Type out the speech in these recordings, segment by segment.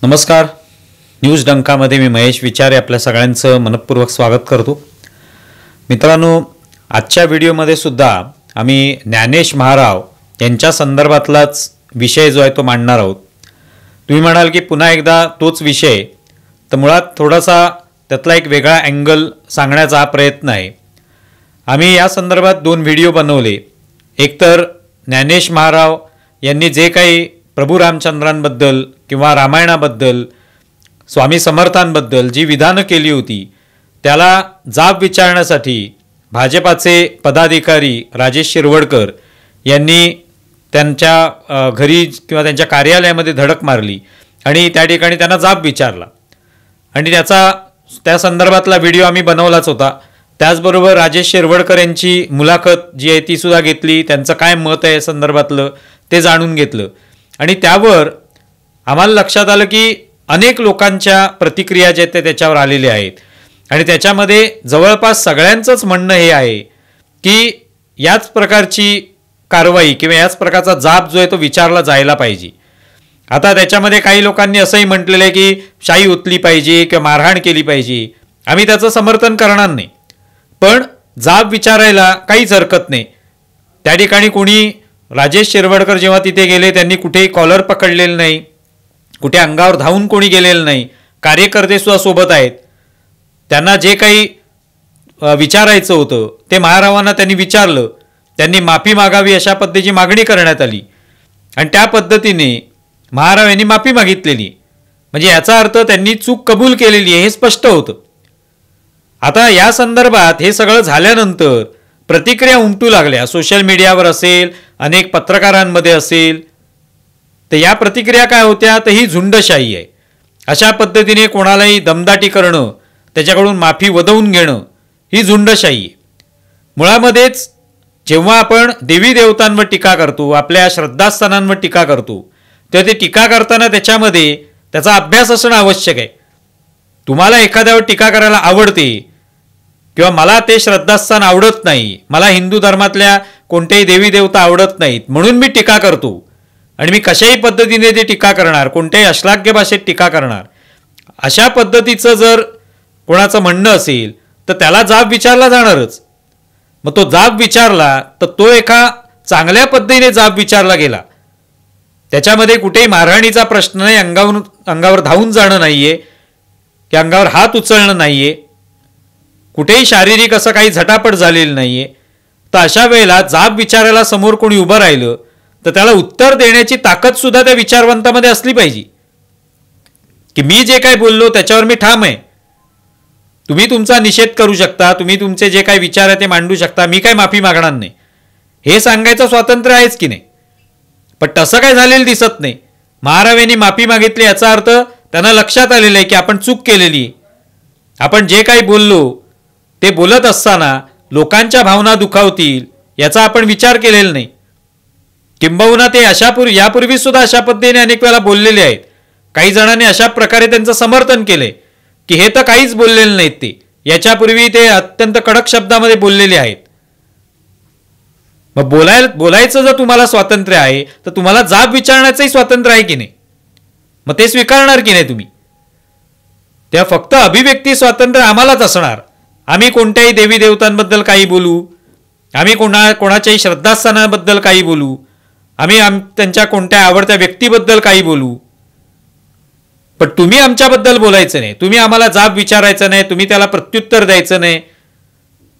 नमस्कार. न्यूज डंकामध्ये मी महेश विचारे आपल्या सगळ्यांचं मनपूर्वक स्वागत करतो. मित्रांनो, आजच्या व्हिडिओमध्ये सुद्धा आम्ही ज्ञानेश महाराव यांच्या संदर्भातलाच विषय जो आहे तो मांडणार आहोत. तुम्ही म्हणाल की पुन्हा एकदा तोच विषय, तर मुळात थोडासा त्यातला एक वेगळा अँगल सांगण्याचा हा प्रयत्न आहे. आम्ही या संदर्भात 2 व्हिडिओ बनवले. एकतर ज्ञानेश महाराव यांनी जे काही प्रभू रामचंद्रांबद्दल किंवा रामायणाबद्दल, स्वामी समर्थांबद्दल जी विधानं केली होती त्याला जाब विचारण्यासाठी भाजपाचे पदाधिकारी राजेश शिरवडकर यांनी त्यांच्या घरी किंवा त्यांच्या कार्यालयामध्ये धडक मारली आणि त्या ठिकाणी त्यांना जाब विचारला आणि त्या संदर्भातला व्हिडिओ आम्ही बनवलाच होता. त्याचबरोबर राजेश शिरवडकर यांची मुलाखत जी आहे ती सुद्धा घेतली. त्यांचं काय मत आहे संदर्भातलं ते जाणून घेतलं आणि त्यावर आम्हाला लक्षात आलं की अनेक लोकांच्या प्रतिक्रिया ज्या आहेत त्याच्यावर आलेल्या आहेत आणि त्याच्यामध्ये जवळपास सगळ्यांचंच म्हणणं हे आहे की याच प्रकारची कारवाई किंवा याच प्रकारचा जाब जो आहे तो विचारला जायला पाहिजे. आता त्याच्यामध्ये काही लोकांनी असंही म्हटलेलं आहे की शाई उचली पाहिजे किंवा मारहाण केली पाहिजे. आम्ही त्याचं समर्थन करणार नाही, पण जाब विचारायला काहीच हरकत नाही. त्या ठिकाणी कोणी राजेश शिरवडकर जेव्हा तिथे गेले त्यांनी कुठेही कॉलर पकडलेलं नाही, कुठे अंगावर धावून कोणी गेलेलं नाही. कार्यकर्ते सुद्धा सोबत आहेत. त्यांना जे काही विचारायचं होतं ते महारावांना त्यांनी विचारलं. त्यांनी माफी मागावी अशा पद्धतीची मागणी करण्यात आली आणि त्या पद्धतीने महाराव यांनी माफी मागितलेली. म्हणजे याचा अर्थ त्यांनी चूक कबूल केलेली आहे हे स्पष्ट होतं. आता या संदर्भात हे सगळं झाल्यानंतर प्रतिक्रिया उमटू लागल्या. सोशल मीडियावर असेल, अनेक पत्रकारांमध्ये असेल. तर या प्रतिक्रिया काय होत्या, तर ही झुंडशाही आहे. अशा पद्धतीने कोणालाही दमदाटी करणं, त्याच्याकडून माफी वदवून घेणं ही झुंडशाही आहे. मुळामध्येच जेव्हा आपण देवी देवतांवर टीका करतो, आपल्या श्रद्धास्थानांवर टीका करतो, तेव्हा ते टीका करताना त्याच्यामध्ये त्याचा अभ्यास असणं आवश्यक आहे. तुम्हाला एखाद्यावर टीका करायला आवडते किंवा मला ते श्रद्धास्थान आवडत नाही, मला हिंदू धर्मातल्या कोणत्याही देवी देवता आवडत नाहीत म्हणून मी टीका करतो आणि मी कशाही पद्धतीने ते टीका करणार, कोणत्याही अश्लाघ्य भाषेत टीका करणार, अशा पद्धतीचं जर कोणाचं म्हणणं असेल तर त्याला जाब विचारला जाणारच. मग तो जाब विचारला तर तो एका चांगल्या पद्धतीने जाब विचारला गेला. त्याच्यामध्ये कुठेही मारहाणीचा प्रश्न नाही, अंगावर धावून जाणं नाहीये की अंगावर हात उचलणं नाहीये, कुठेही शारीरिक असं काही झटापट झालेलं नाहीये. तर अशा वेळेला जाब विचारायला समोर कोणी उभं राहिलं तर त्याला उत्तर देण्याची ताकद सुद्धा त्या विचारवंतामध्ये असली पाहिजे की मी जे काही बोललो त्याच्यावर मी ठाम आहे. तुम्ही तुमचा निषेध करू शकता, तुम्ही तुमचे जे काही विचार आहे ते मांडू शकता, मी काय माफी मागणार नाही हे सांगायचं स्वातंत्र्य आहेच की नाही. पण तसं काय झालेलं दिसत नाही. महाराव यांनी माफी मागितली याचा अर्थ त्यांना लक्षात आलेलं आहे की आपण चूक केलेली. आपण जे काही बोललो ते बोलत असताना लोकांच्या भावना दुखावतील याचा आपण विचार केलेला नाही. किंबहुना ते यापूर्वी सुद्धा अशा पद्धतीने अनेक वेळा बोललेले आहेत. काही जणांनी अशा प्रकारे त्यांचं समर्थन केलंय की हे तर काहीच बोललेले नाहीत, ते याच्यापूर्वी ते अत्यंत कडक शब्दामध्ये बोललेले आहेत. मग बोलायचं जर तुम्हाला स्वातंत्र्य आहे तर तुम्हाला जाब विचारण्याचंही स्वातंत्र्य आहे की नाही. मग ते स्वीकारणार की नाही तुम्ही. तेव्हा फक्त अभिव्यक्ती स्वातंत्र्य आम्हालाच असणार. आम्ही कोणत्याही देवी देवतांबद्दल काही बोलू, आम्ही कोणाच्याही श्रद्धास्थानाबद्दल काही बोलू, आम्ही त्यांच्या कोणत्या आवडत्या व्यक्तीबद्दल काही बोलू, पण तुम्ही आमच्याबद्दल बोलायचं नाही, तुम्ही आम्हाला जाब विचारायचं नाही, तुम्ही त्याला प्रत्युत्तर द्यायचं नाही,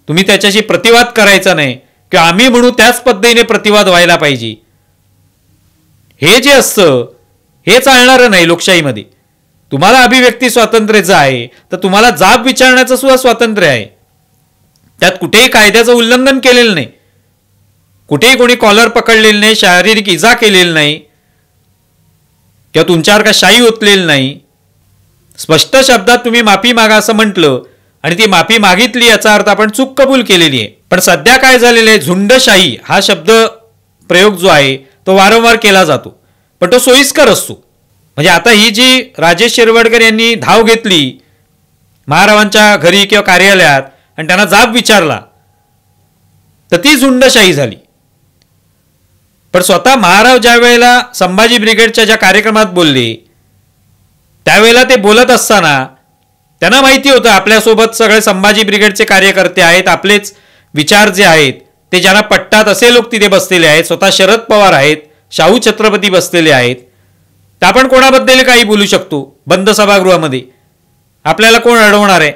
तुम्ही त्याच्याशी प्रतिवाद करायचा नाही किंवा आम्ही म्हणू त्याच पद्धतीने प्रतिवाद व्हायला पाहिजे. हे जे असतं हे चालणारं नाही लोकशाहीमध्ये. तुम्हाला अभिव्यक्ती स्वातंत्र्य जे आहे तर तुम्हाला जाब विचारण्याचं सुद्धा स्वातंत्र्य आहे. त्यात कुठेही कायद्याचं उल्लंघन केलेलं नाही, कुठेही कोणी कॉलर पकडलेलं नाही, शारीरिक इजा केलेली नाही किंवा तुमच्यावर काय शाई ओतलेली नाही. स्पष्ट शब्दात तुम्ही माफी मागा असं म्हटलं आणि ती माफी मागितली याचा अर्थ आपण चूक कबूल केलेली आहे. पण सध्या काय झालेलं आहे, झुंडशाही हा शब्द प्रयोग जो आहे तो वारंवार केला जातो, पण तो सोयीस्कर असतो. म्हणजे आता ही जी राजेश शिरवडकर यांनी धाव घेतली महारावांच्या घरी किंवा कार्यालयात आणि त्यांना जाब विचारला तर ती झुंडशाही झाली. पण स्वतः महाराव ज्या वेळेला संभाजी ब्रिगेडच्या ज्या कार्यक्रमात बोलले त्यावेळेला ते बोलत असताना त्यांना माहिती होतं आपल्यासोबत सगळे संभाजी ब्रिगेडचे कार्यकर्ते आहेत, आपलेच विचार जे आहेत ते ज्यांना पटतात असे लोक तिथे बसलेले आहेत, स्वतः शरद पवार आहेत, शाहू छत्रपती बसलेले आहेत. तर आपण कोणाबद्दल काही बोलू शकतो बंद सभागृहामध्ये? आपल्याला कोण अडवणार आहे?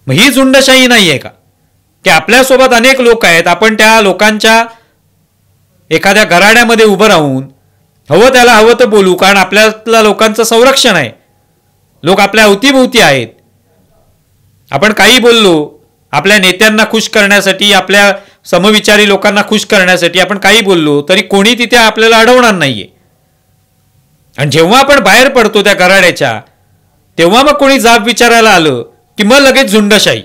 मग ही झुंडशाही नाही आहे का की आपल्यासोबत अनेक लोक आहेत, आपण त्या लोकांच्या एखाद्या गराड्यामध्ये उभं राहून हवं त्याला हवं तर बोलू, कारण आपल्याला लोकांचं संरक्षण आहे, लोक आपल्या अवतीभोवती आहेत. आपण काही बोललो आपल्या नेत्यांना खुश करण्यासाठी, आपल्या समविचारी लोकांना खुश करण्यासाठी आपण काही बोललो तरी कोणी तिथे आपल्याला अडवणार नाहीये. आणि जेव्हा आपण बाहेर पडतो त्या गराड्याच्या, तेव्हा मग कोणी जाब विचारायला आलं की मग लगेच झुंडशाही.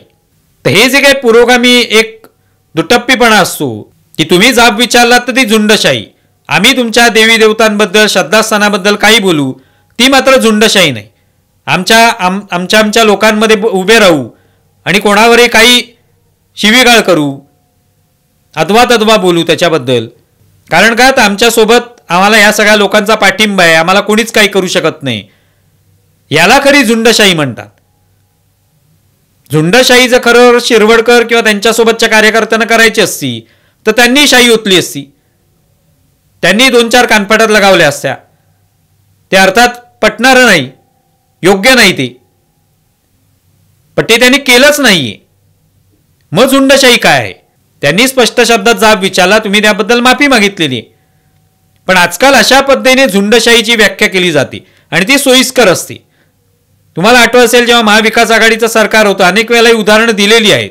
तर हे जे काही पुरोगामी एक दुटप्पीपणा असतो की तुम्ही जाब विचारलात तर ती झुंडशाही, आम्ही तुमच्या देवी देवतांबद्दल श्रद्धास्थानाबद्दल काही बोलू ती मात्र झुंडशाही नाही. आमच्या लोकांमध्ये उभे राहू आणि कोणावरही काही शिवीगाळ करू, अथवा तद्वा बोलू त्याच्याबद्दल, कारण का तर आमच्यासोबत आम्हाला या सगळ्या लोकांचा पाठिंबा आहे, आम्हाला कोणीच काही करू शकत नाही, याला खरी झुंडशाही म्हणतात. झुंडशाही जर खरं शिरवडकर किंवा त्यांच्यासोबतच्या कार्यकर्त्यांना करायची असती तर त्यांनी शाही ओतली असती, त्यांनी 2-4 कानफटात लगावल्या असत्या. ते अर्थात पटणारं नाही, योग्य नाही ते, पण ते त्यांनी केलंच नाहीये. मग झुंडशाही काय आहे? त्यांनी स्पष्ट शब्दात जाब विचारला, तुम्ही त्याबद्दल माफी मागितलेली. पण आजकाल अशा पद्धतीने झुंडशाहीची व्याख्या केली जाते आणि ती सोयीस्कर असते. तुम्हाला आठवत असेल जेव्हा महाविकास आघाडीचं सरकार होतं, अनेक वेळेला उदाहरणं दिलेली आहेत.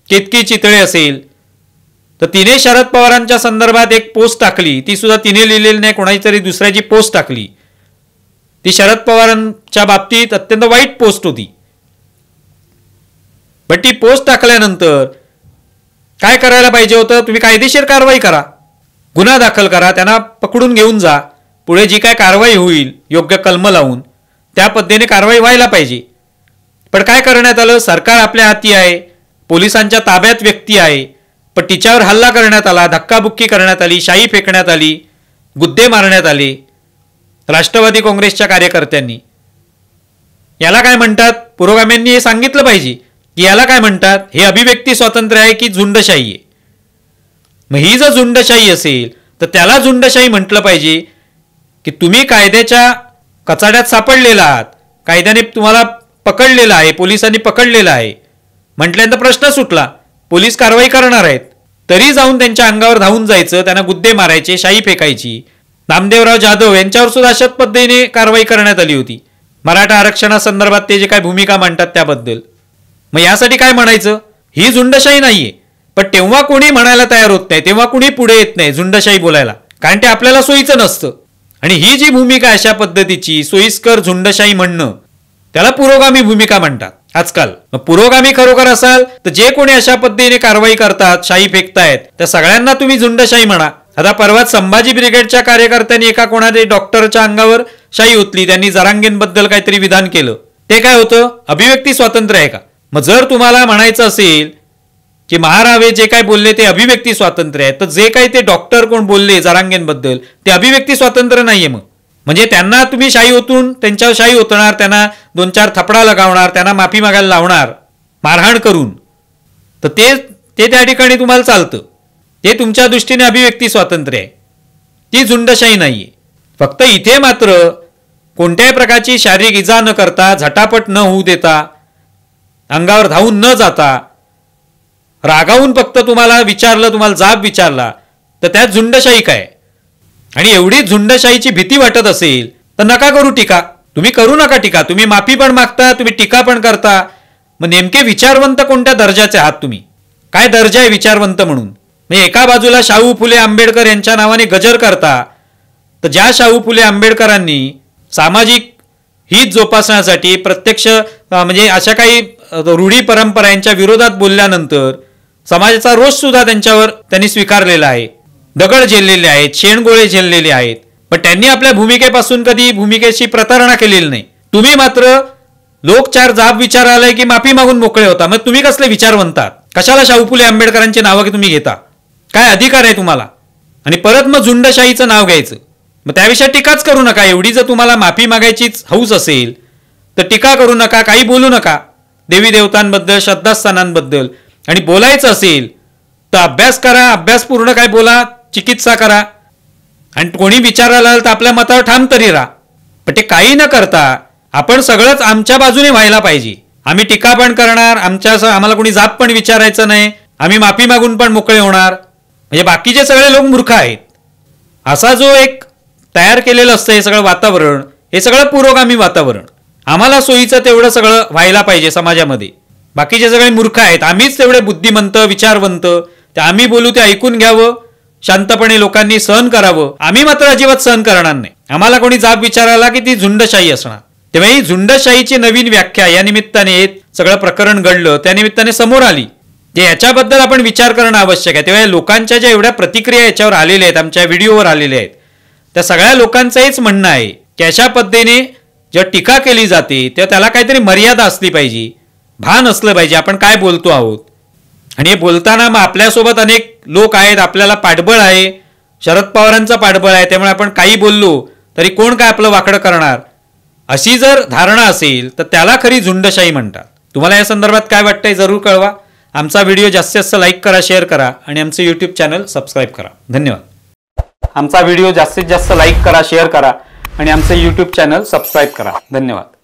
केतकी चितळे असेल तर तिने शरद पवारांच्या संदर्भात एक पोस्ट टाकली, ती सुद्धा तिने लिहिलेली नाही, कोणाची तरी दुसऱ्याची पोस्ट टाकली. ती शरद पवारांच्या बाबतीत अत्यंत वाईट पोस्ट होती. पण ती पोस्ट टाकल्यानंतर काय करायला पाहिजे होतं? तुम्ही कायदेशीर कारवाई करा, गुन्हा दाखल करा, त्यांना पकडून घेऊन जा, पुढे जी काय कारवाई होईल योग्य कलम लावून त्या पद्धतीने कारवाई व्हायला पाहिजे. पण काय करण्यात आलं? सरकार आपल्या हाती आहे, पोलिसांच्या ताब्यात व्यक्ती आहे, पण तिच्यावर हल्ला करण्यात आला, धक्काबुक्की करण्यात आली, शाई फेकण्यात आली, गुद्दे मारण्यात आले राष्ट्रवादी काँग्रेसच्या कार्यकर्त्यांनी. याला काय म्हणतात? पुरोगाम्यांनी हे सांगितलं पाहिजे की याला काय म्हणतात. हे अभिव्यक्ती स्वातंत्र्य आहे की झुंडशाही आहे? मग ही जर झुंडशाही असेल तर त्याला झुंडशाही म्हटलं पाहिजे की तुम्ही कायद्याच्या कचाड्यात सापडलेला आहात, कायद्याने तुम्हाला पकडलेलं आहे, पोलिसांनी पकडलेलं आहे म्हटल्यानंतर प्रश्न सुटला. पोलीस कारवाई करणार आहेत तरी जाऊन त्यांच्या अंगावर धावून जायचं, त्यांना गुद्दे मारायचे, शाई फेकायची. नामदेवराव जाधव यांच्यावर सुद्धा अशाच पद्धतीने कारवाई करण्यात आली होती मराठा आरक्षणासंदर्भात ते जे काय भूमिका मांडतात त्याबद्दल. मग यासाठी काय म्हणायचं? ही झुंडशाही नाहीये. पण तेव्हा कोणी म्हणायला तयार होत नाही, तेव्हा कोणी पुढे येत नाही झुंडशाही बोलायला, कारण ते आपल्याला सोयीचं नसतं. आणि ही जी भूमिका अशा पद्धतीची सोयीस्कर झुंडशाही म्हणणं, त्याला पुरोगामी भूमिका म्हणतात आजकाल. मग पुरोगामी खरोखर असाल तर जे कोणी अशा पद्धतीने कारवाई करतात, शाई फेकतायत, त्या सगळ्यांना तुम्ही झुंडशाही म्हणा. आता परवाच संभाजी ब्रिगेडच्या कार्यकर्त्यांनी एका कोणाच्या डॉक्टरच्या अंगावर शाई ओतली, त्यांनी जरांगेंबद्दल काहीतरी विधान केलं. ते काय होतं? अभिव्यक्ती स्वातंत्र्य आहे का? मग जर तुम्हाला म्हणायचं असेल की महारावे जे काय बोलले ते अभिव्यक्ती स्वातंत्र्य आहे, तर जे काही ते डॉक्टर कोण बोलले जरांगेंबद्दल ते अभिव्यक्ती स्वातंत्र्य नाहीये. मग म्हणजे त्यांना तुम्ही शाई ओतून त्यांच्यावर शाई ओतणार, त्यांना 2-4 थपडा लगावणार, त्यांना माफी मागायला लावणार मारहाण करून, तर ते त्या ठिकाणी तुम्हाला चालतं. ते तुमच्या दृष्टीने अभिव्यक्ती स्वातंत्र्य आहे, ती झुंडशाही नाहीये. फक्त इथे मात्र कोणत्याही प्रकारची शारीरिक इजा न करता, झटापट न होऊ देता, अंगावर धावून न जाता, रागावून फक्त तुम्हाला विचारलं, तुम्हाला जाब विचारला तर त्यात झुंडशाही काय? आणि एवढी झुंडशाहीची भीती वाटत असेल तर नका करू टीका. तुम्ही करू नका टीका. तुम्ही माफी पण मागता, तुम्ही टीका पण करता. मग नेमके विचारवंत कोणत्या दर्जाचे आहात तुम्ही? काय दर्जा आहे विचारवंत म्हणून? म्हणजे एका बाजूला शाहू फुले आंबेडकर यांच्या नावाने गजर करता, तर ज्या शाहू फुले आंबेडकरांनी सामाजिक हित जोपासण्यासाठी प्रत्यक्ष म्हणजे अशा काही रूढी परंपरांच्या विरोधात बोलल्यानंतर समाजाचा रोष सुद्धा त्यांच्यावर त्यांनी स्वीकारलेला आहे, दगड झेललेले आहेत, शेणगोळे झेललेले आहेत, पण त्यांनी आपल्या भूमिकेपासून कधी भूमिकेची प्रतारणा केलेली नाही. तुम्ही मात्र लोक 4 जाब विचारायला की माफी मागून मोकळे होता. मग तुम्ही कसले विचारवंतात? कशाला शाहू फुले आंबेडकरांची नावं तुम्ही घेता? काय अधिकार आहे तुम्हाला? आणि परत मग झुंडशाहीचं नाव घ्यायचं. मग त्याविषयी टीकाच करू नका. एवढी जर तुम्हाला माफी मागायचीच हौस असेल तर टीका करू नका, काही बोलू नका देवी देवतांबद्दल, श्रद्धास्थानांबद्दल. आणि बोलायचं असेल तर अभ्यास करा, अभ्यासपूर्ण काय बोला, चिकित्सा करा. आणि कोणी विचारायला आलं तर आपल्या मतावर ठाम तरी राहा. पण ते काही न करता आपण सगळंच आमच्या बाजूने व्हायला पाहिजे. आम्ही टीका पण करणार, आम्हाला कोणी जाब पण विचारायचं नाही, आम्ही माफी मागून पण मोकळे होणार. म्हणजे बाकीचे सगळे लोक मूर्ख आहेत असा जो एक तयार केलेलं असतं हे सगळं वातावरण, हे सगळं पुरोगामी वातावरण. आम्हाला सोयीचं तेवढं सगळं व्हायला पाहिजे समाजामध्ये. बाकीचे सगळे मूर्ख आहेत, आम्हीच तेवढे बुद्धिमंत, विचारवंत. ते आम्ही बोलू ते ऐकून घ्यावं, शांतपणे लोकांनी सहन करावं. आम्ही मात्र अजिबात सहन करणार नाही. आम्हाला कोणी जाब विचारायला की ती झुंडशाही असणार. तेव्हा ही झुंडशाहीची नवीन व्याख्या या निमित्ताने सगळं प्रकरण घडलं त्या निमित्ताने समोर आली. जे याच्याबद्दल आपण विचार करणं आवश्यक आहे. तेव्हा लोकांच्या ज्या एवढ्या प्रतिक्रिया याच्यावर आलेल्या आहेत, आमच्या व्हिडिओवर आलेल्या आहेत, त्या सगळ्या लोकांचं हेच म्हणणं आहे की अशा पद्धतीने जेव्हा टीका केली जाते तेव्हा त्याला काहीतरी मर्यादा असली पाहिजे, भान असलं पाहिजे आपण काय बोलतो आहोत. आणि हे बोलताना मग आपल्यासोबत अनेक लोक आहेत, आपल्याला पाठबळ आहे, शरद पवारांचं पाठबळ आहे, त्यामुळे आपण काही बोललो तरी कोण काय आपलं वाकडं करणार, अशी जर धारणा असेल तर त्याला खरी झुंडशाही म्हणतात. तुम्हाला या संदर्भात काय वाटतंय जरूर कळवा. आमचा व्हिडिओ जास्तीत जास्त लाईक करा, शेअर करा आणि आमचं यूट्यूब चॅनल सबस्क्राईब करा. धन्यवाद. आमचा व्हिडिओ जास्तीत जास्त लाईक करा, शेअर करा आणि आमचं यूट्यूब चॅनल सबस्क्राईब करा. धन्यवाद.